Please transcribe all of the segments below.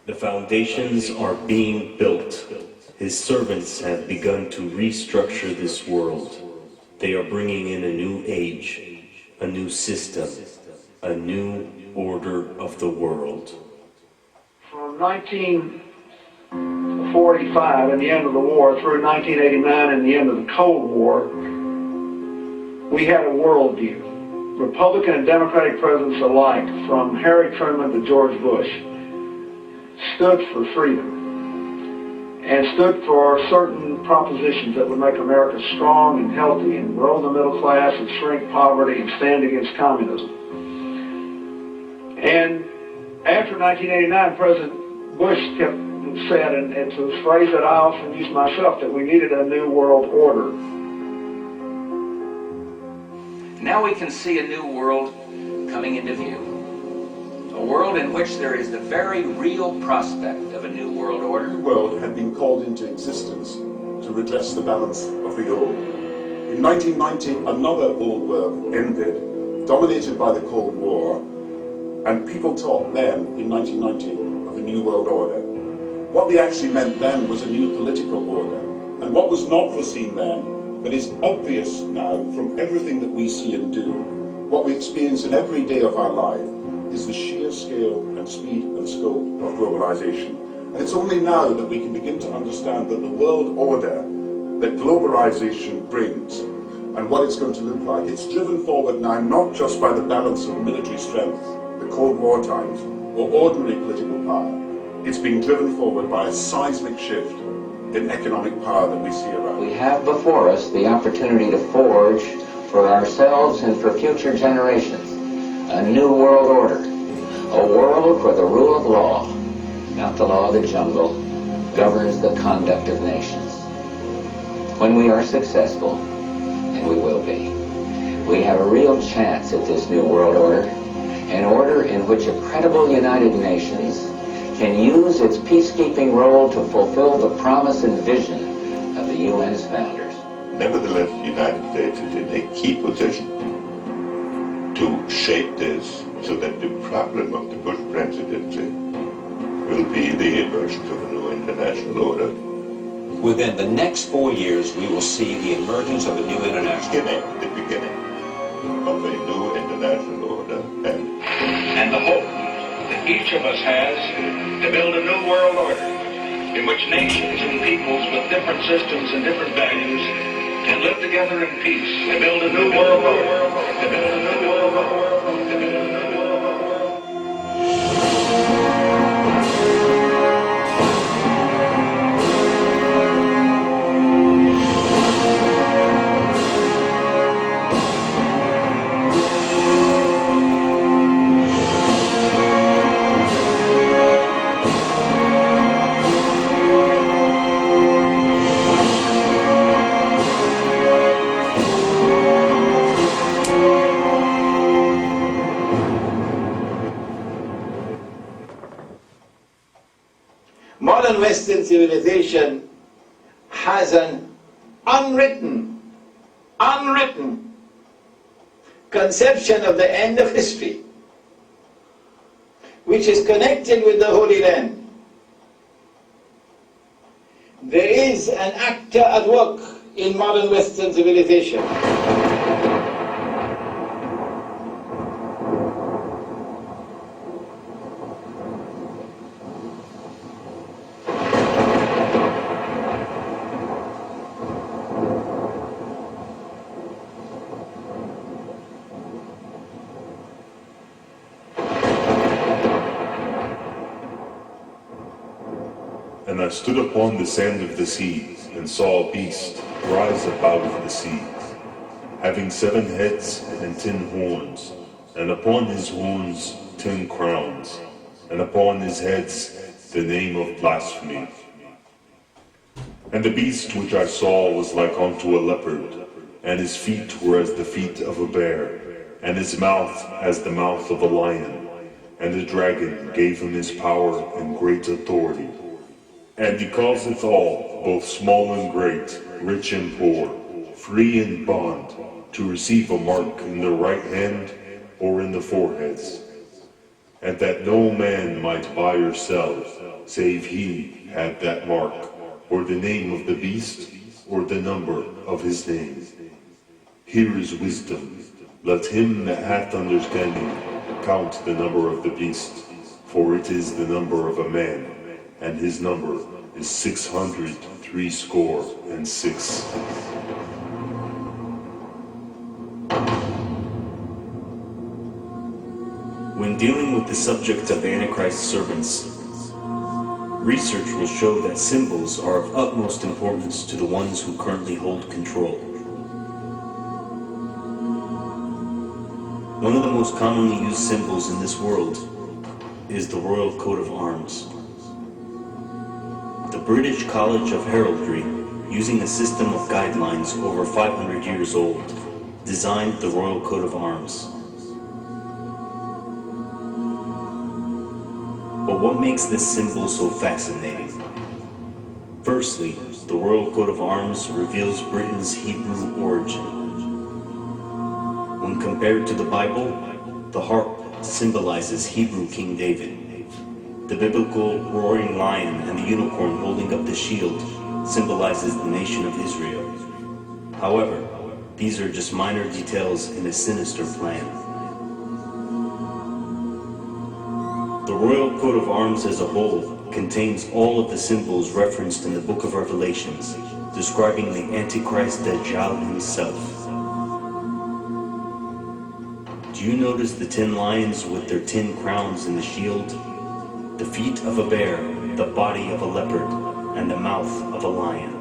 The foundations are being built. His servants have begun to restructure this world. They are bringing in a new age, a new system, a new order of the world. From 1945 and the end of the war through 1989 and the end of the Cold War, we had a worldview. Republican and Democratic presidents alike, from Harry Truman to George Bush, stood for freedom and stood for certain propositions that would make America strong and healthy and grow the middle class and shrink poverty and stand against communism. And after 1989, President Bush said, and it's a phrase that I often use myself, that we needed a new world order. Now we can see a new world coming into view. A world in which there is the very real prospect of a new world order. The new world had been called into existence to redress the balance of the old. In 1990, another old world ended, dominated by the Cold War, and people talked then, in 1990, of a new world order. What they actually meant then was a new political order. And what was not foreseen then, but is obvious now from everything that we see and do, what we experience in every day of our life, is the sheer scale and speed and scope of globalization. And it's only now that we can begin to understand that the world order that globalization brings and what it's going to look like, it's driven forward now not just by the balance of military strength, the Cold War times, or ordinary political power. It's being driven forward by a seismic shift in economic power that we see around. We have before us the opportunity to forge for ourselves and for future generations a new world order, a world where the rule of law, not the law of the jungle, governs the conduct of nations. When we are successful, and we will be, we have a real chance at this new world order, an order in which a credible United Nations can use its peacekeeping role to fulfill the promise and vision of the UN's founders. Nevertheless, the United States is in a key position to shape this so that the problem of the Bush presidency will be the emergence of a new international order. Within the next 4 years, we will see the emergence of a new international order. The beginning of a new international order and the hope that each of us has to build a new world order in which nations and peoples with different systems and different values can live together in peace. To build a new world order. To build a new world order. To build a new world order. Modern Western civilization has an unwritten conception of the end of history, which is connected with the Holy Land. There is an actor at work in modern Western civilization. And I stood upon the sand of the sea, and saw a beast rise up out of the sea, having 7 heads and 10 horns, and upon his horns 10 crowns, and upon his heads the name of blasphemy. And the beast which I saw was like unto a leopard, and his feet were as the feet of a bear, and his mouth as the mouth of a lion. And the dragon gave him his power and great authority. And he causeth all, both small and great, rich and poor, free and bond, to receive a mark in the right hand or in the foreheads, and that no man might buy or sell, save he had that mark, or the name of the beast, or the number of his name. Here is wisdom. Let him that hath understanding count the number of the beast, for it is the number of a man, and his number is 666. When dealing with the subject of Antichrist's servants, research will show that symbols are of utmost importance to the ones who currently hold control. One of the most commonly used symbols in this world is the Royal Coat of Arms. The British College of Heraldry, using a system of guidelines over 500 years old, designed the Royal Coat of Arms. But what makes this symbol so fascinating? Firstly, the Royal Coat of Arms reveals Britain's Hebrew origin. When compared to the Bible, the harp symbolizes Hebrew King David. The biblical roaring lion and the unicorn holding up the shield symbolizes the nation of Israel. However, these are just minor details in a sinister plan. The Royal Coat of Arms as a whole contains all of the symbols referenced in the Book of Revelations, describing the Antichrist Dajjal himself. Do you notice the 10 lions with their 10 crowns in the shield? The feet of a bear, the body of a leopard, and the mouth of a lion.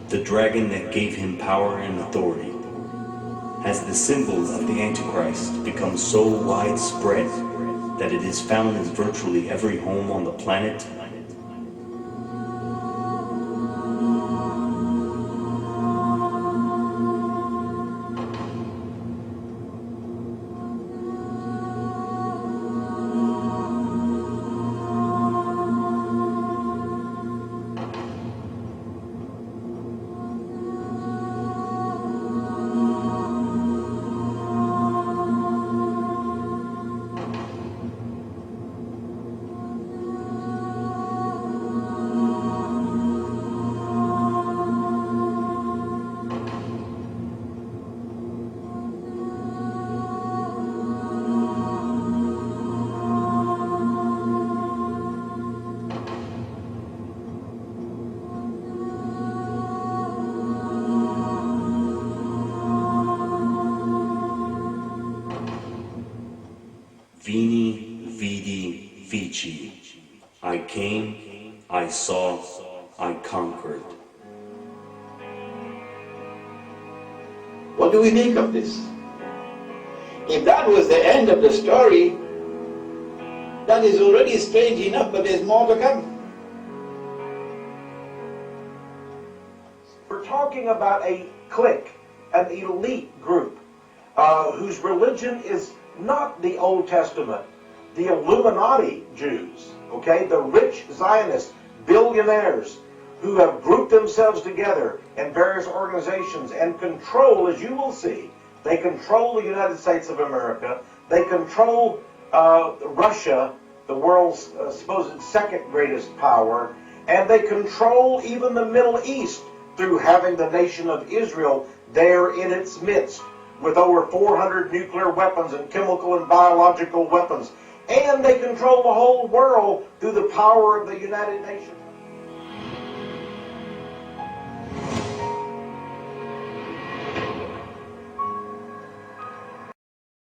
The dragon that gave him power and authority. Has the symbol of the Antichrist become so widespread that it is found in virtually every home on the planet? Veni, vidi, vici. I came, I saw, I conquered. What do we make of this? If that was the end of the story, that is already strange enough, but there's more to come. We're talking about a clique, an elite group, whose religion is not the Old Testament, the Illuminati Jews, okay, the rich Zionists, billionaires, who have grouped themselves together in various organizations and control, as you will see, they control the United States of America, they control Russia, the world's supposed second greatest power, and they control even the Middle East through having the nation of Israel there in its midst, with over 400 nuclear weapons and chemical and biological weapons. And they control the whole world through the power of the United Nations.